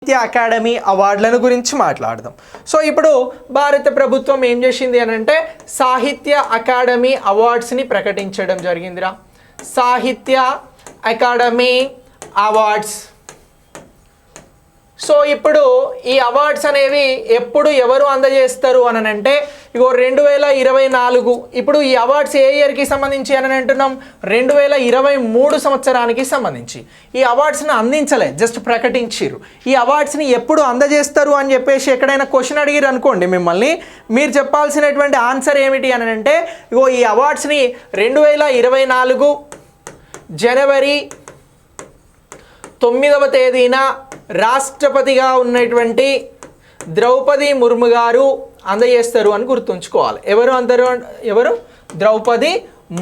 సాహిత్య అకాడమీ అవార్డులను గురించి మాట్లాడదాం. సో ఇప్పుడు భారత ప్రభుత్వం ఏం చేసింది అని అంటే సాహిత్య అకాడమీ అవార్డ్స్ని ప్రకటించడం జరిగిందిరా. సాహిత్య అకాడమీ అవార్డ్స్. సో ఇప్పుడు ఈ అవార్డ్స్ అనేవి ఎప్పుడు ఎవరు అందజేస్తారు అని అంటే ఇగో 2024. ఇప్పుడు ఈ అవార్డ్స్ ఏ ఇయర్కి సంబంధించి అని అంటున్నాం, 2023 సంవత్సరానికి సంబంధించి. ఈ అవార్డ్స్ని అందించలే, జస్ట్ ప్రకటించారు. ఈ అవార్డ్స్ని ఎప్పుడు అందజేస్తారు అని చెప్పేసి ఎక్కడైనా క్వశ్చన్ అడిగారు అనుకోండి మిమ్మల్ని, మీరు చెప్పాల్సినటువంటి ఆన్సర్ ఏమిటి అని అంటే ఇగో ఈ అవార్డ్స్ని 2024 జనవరి 9వ తేదీన రాష్ట్రపతిగా ఉన్నటువంటి ద్రౌపది ముర్ము గారు అందజేస్తారు అని గుర్తుంచుకోవాలి. ఎవరు ద్రౌపది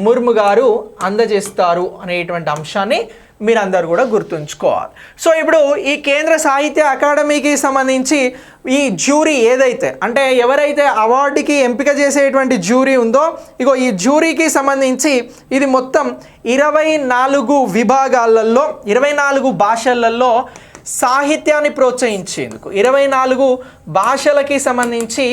ముర్ము గారు అందజేస్తారు అనేటువంటి అంశాన్ని మీరందరూ కూడా గుర్తుంచుకోవాలి. సో ఇప్పుడు ఈ కేంద్ర సాహిత్య అకాడమీకి సంబంధించి ఈ జ్యూరీ ఏదైతే అంటే ఎవరైతే అవార్డుకి ఎంపిక చేసేటువంటి జ్యూరీ ఉందో ఇగో ఈ జ్యూరీకి సంబంధించి ఇది మొత్తం 24 విభాగాలలో 24 భాషలలో సాహిత్యాన్ని ప్రోత్సహించేందుకు 24 భాషలకి సంబంధించి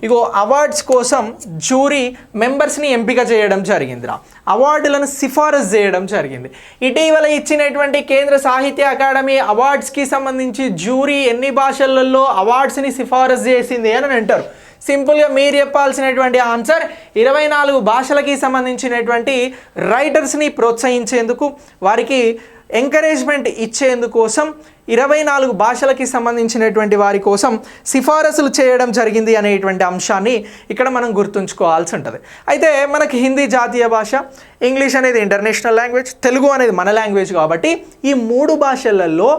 ఇగో అవార్డ్స్ కోసం జ్యూరీ మెంబర్స్ని ఎంపిక చేయడం జరిగిందిరా. అవార్డులను సిఫారసు చేయడం జరిగింది. ఇటీవల ఇచ్చినటువంటి కేంద్ర సాహిత్య అకాడమీ అవార్డ్స్కి సంబంధించి జ్యూరీ ఎన్ని భాషలలో అవార్డ్స్ని సిఫారసు చేసింది అని అంటారు. సింపుల్గా మీరు చెప్పాల్సినటువంటి ఆన్సర్ 24 భాషలకి సంబంధించినటువంటి రైటర్స్ని ప్రోత్సహించేందుకు వారికి ఎంకరేజ్మెంట్ ఇచ్చేందుకోసం 24 భాషలకి సంబంధించినటువంటి వారి కోసం సిఫారసులు చేయడం జరిగింది అనేటువంటి అంశాన్ని ఇక్కడ మనం గుర్తుంచుకోవాల్సి ఉంటుంది. అయితే మనకి హిందీ జాతీయ భాష, ఇంగ్లీష్ అనేది ఇంటర్నేషనల్ లాంగ్వేజ్, తెలుగు అనేది మన లాంగ్వేజ్ కాబట్టి ఈ 3 భాషలలో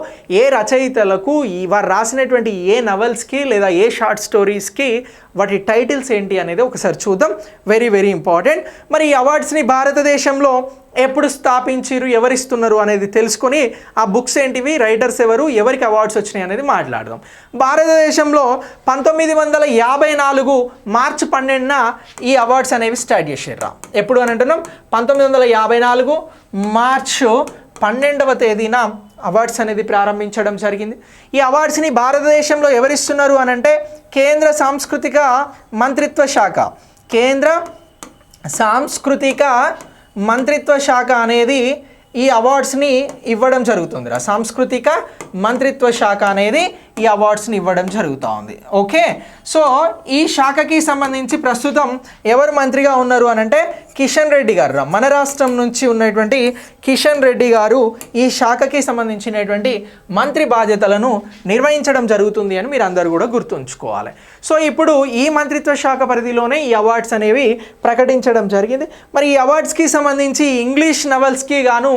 ఏ రచయితలకు వారు రాసినటువంటి ఏ నవల్స్కి లేదా ఏ షార్ట్ స్టోరీస్కి వాటి టైటిల్స్ ఏంటి అనేది ఒకసారి చూద్దాం. Very very important. మరి ఈ అవార్డ్స్ని భారతదేశంలో ఎప్పుడు స్థాపించారు, ఎవరిస్తున్నారు అనేది తెలుసుకొని ఆ బుక్స్ ఏంటివి, రైటర్స్ ఎవరికి అవార్డ్స్ వచ్చినాయి అనేది మాట్లాడదాం. భారతదేశంలో 1954 మార్చి 12న ఈ అవార్డ్స్ అనేవి స్టార్ట్ చేసారు. ఎప్పుడు అని అంటున్నాం 1954 మార్చి 12వ తేదీన అవార్డ్స్ అనేది ప్రారంభించడం జరిగింది. ఈ అవార్డ్స్ని భారతదేశంలో ఎవరిస్తున్నారు అని అంటే కేంద్ర సాంస్కృతిక మంత్రిత్వ శాఖ, కేంద్ర సాంస్కృతిక మంత్రిత్వ శాఖ అనేది ఈ అవార్డ్స్ని ఇవ్వడం జరుగుతుందిరా. సాంస్కృతిక మంత్రిత్వ శాఖ అనేది ఈ అవార్డ్స్ని ఇవ్వడం జరుగుతూ ఉంది. ఓకే, సో ఈ శాఖకి సంబంధించి ప్రస్తుతం ఎవరు మంత్రిగా ఉన్నారు అని అంటే కిషన్ రెడ్డి గారు, మన రాష్ట్రం నుంచి ఉన్నటువంటి కిషన్ రెడ్డి గారు ఈ శాఖకి సంబంధించినటువంటి మంత్రి బాధ్యతలను నిర్వహించడం జరుగుతుంది అని మీరు అందరూ కూడా గుర్తుంచుకోవాలి. సో ఇప్పుడు ఈ మంత్రిత్వ శాఖ పరిధిలోనే ఈ అవార్డ్స్ అనేవి ప్రకటించడం జరిగింది. మరి ఈ అవార్డ్స్కి సంబంధించి ఇంగ్లీష్ నవల్స్కి గాను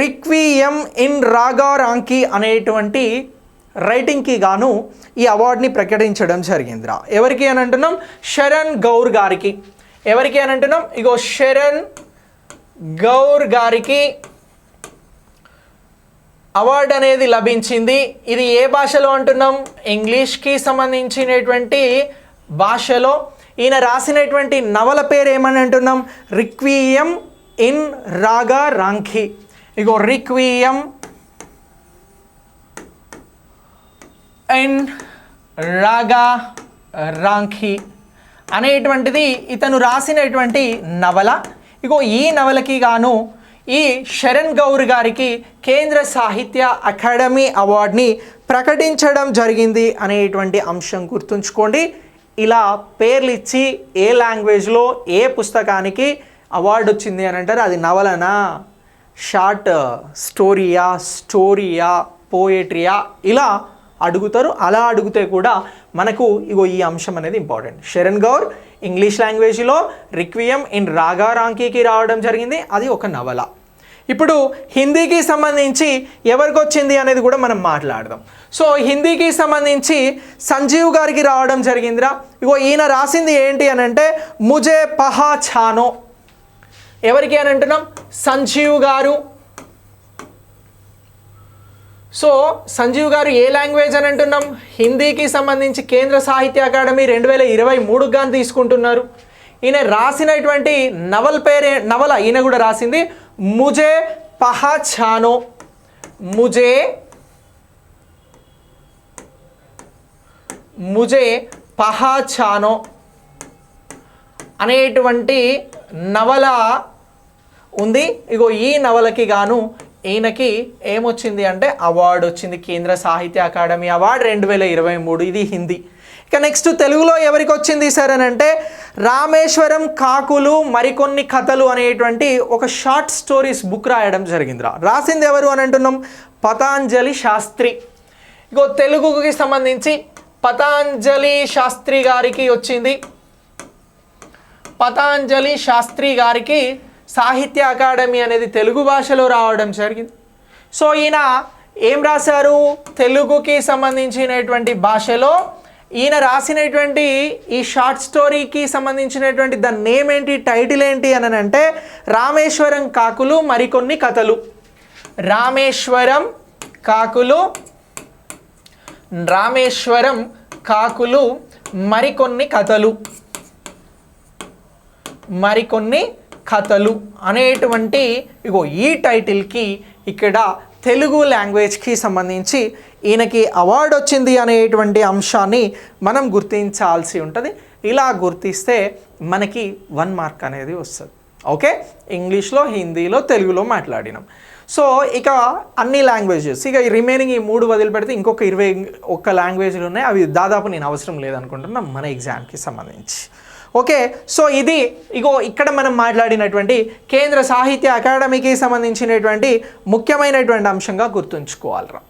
రిక్వియం ఇన్ రాగా రాంకీ అనేటువంటి రైటింగ్కి గాను ఈ అవార్డుని ప్రకటించడం జరిగిందిరా. ఎవరికి అని అంటున్నాం శరణ్ గౌర్ గారికి. ఎవరికి అని అంటున్నాం ఇగో శరణ్ గౌర్ గారికి అవార్డు అనేది లభించింది. ఇది ఏ భాషలో అంటున్నాం, ఇంగ్లీష్కి సంబంధించినటువంటి భాషలో. ఈయన రాసినటువంటి నవల పేరు ఏమని అంటున్నాం రిక్వియం ఇన్ రాగా రాంకీ. ఇగో రిక్వియం ఇన్ రాగా రాంకీ అనేటువంటిది ఇతను రాసినటువంటి నవల. ఇగో ఈ నవలకి గాను ఈ శరణ్ గౌర్ గారికి కేంద్ర సాహిత్య అకాడమీ అవార్డుని ప్రకటించడం జరిగింది అనేటువంటి అంశం గుర్తుంచుకోండి. ఇలా పేర్లు ఇచ్చి ఏ లాంగ్వేజ్లో ఏ పుస్తకానికి అవార్డు వచ్చింది అని అంటారు, అది నవలనా, షార్ట్ స్టోరీయా, పోయట్రీయా ఇలా అడుగుతారు. అలా అడిగితే కూడా మనకు ఇగో ఈ అంశం అనేది ఇంపార్టెంట్. శరణ్ గౌర్ ఇంగ్లీష్ లాంగ్వేజ్లో రిక్వియం ఇన్ రాగా రాంకీకి రావడం జరిగింది, అది ఒక నవల. ఇప్పుడు హిందీకి సంబంధించి ఎవరికి వచ్చింది అనేది కూడా మనం మాట్లాడదాం. సో హిందీకి సంబంధించి సంజీవ్ గారికి రావడం జరిగిందిరా. ఇగో ఈయన రాసింది ఏంటి అని అంటే ముజే పహచానో. ఎవరికి అని అంటున్నాం సంజీవ్ గారు. సో సంజీవ్ గారు ఏ లాంగ్వేజ్ అని అంటున్నాం హిందీకి సంబంధించి కేంద్ర సాహిత్య అకాడమీ 2023 గాను తీసుకుంటున్నారు. ఈయన రాసినటువంటి నవల ఈయన కూడా రాసింది ముజే పహచానో. ముజే ముజే పహాచానో అనేటువంటి నవల ఉంది. ఇగో ఈ నవలకి గాను ఈయనకి ఏమొచ్చింది అంటే అవార్డు వచ్చింది, కేంద్ర సాహిత్య అకాడమీ అవార్డు 2023. ఇది హిందీ. ఇక నెక్స్ట్ తెలుగులో ఎవరికి వచ్చింది సార్ అని అంటే రామేశ్వరం కాకులు మరికొన్ని కథలు అనేటువంటి ఒక షార్ట్ స్టోరీస్ బుక్ రాయడం జరిగిందిరా. రాసింది ఎవరు అని అంటున్నాం? పతాంజలి శాస్త్రి. ఇగో తెలుగుకి సంబంధించి పతాంజలి శాస్త్రి గారికి వచ్చింది. పతాంజలి శాస్త్రి గారికి సాహిత్య అకాడమీ అనేది తెలుగు భాషలో రావడం జరిగింది. సో ఈయన ఏం రాశారు? తెలుగుకి సంబంధించినటువంటి భాషలో ఈయన రాసినటువంటి ఈ షార్ట్ స్టోరీకి సంబంధించినటువంటి దాని నేమ్ ఏంటి, టైటిల్ ఏంటి అని అంటే రామేశ్వరం కాకులు మరికొన్ని కథలు. రామేశ్వరం కాకులు, రామేశ్వరం కాకులు మరికొన్ని కథలు, మరికొన్ని కథలు అనేటువంటి ఇగో ఈ టైటిల్కి ఇక్కడ తెలుగు లాంగ్వేజ్కి సంబంధించి ఈయనకి అవార్డు వచ్చింది అనేటువంటి అంశాన్ని మనం గుర్తించాల్సి ఉంటుంది. ఇలా గుర్తిస్తే మనకి 1 మార్క్ అనేది వస్తుంది. ఓకే, ఇంగ్లీష్లో, హిందీలో, తెలుగులో మాట్లాడినాం. సో ఇక అన్ని లాంగ్వేజెస్, ఇక రిమైనింగ్ ఈ 3 వదిలిపెడితే ఇంకొక 21 లాంగ్వేజ్లు ఉన్నాయి. అవి దాదాపు నేను అవసరం లేదనుకుంటున్నా మన ఎగ్జామ్కి సంబంధించి. ఓకే, సో ఇది ఇగో ఇక్కడ మనం మాట్లాడినటువంటి కేంద్ర సాహిత్య అకాడమీకి సంబంధించినటువంటి ముఖ్యమైనటువంటి అంశంగా గుర్తుంచుకోవాలిరా.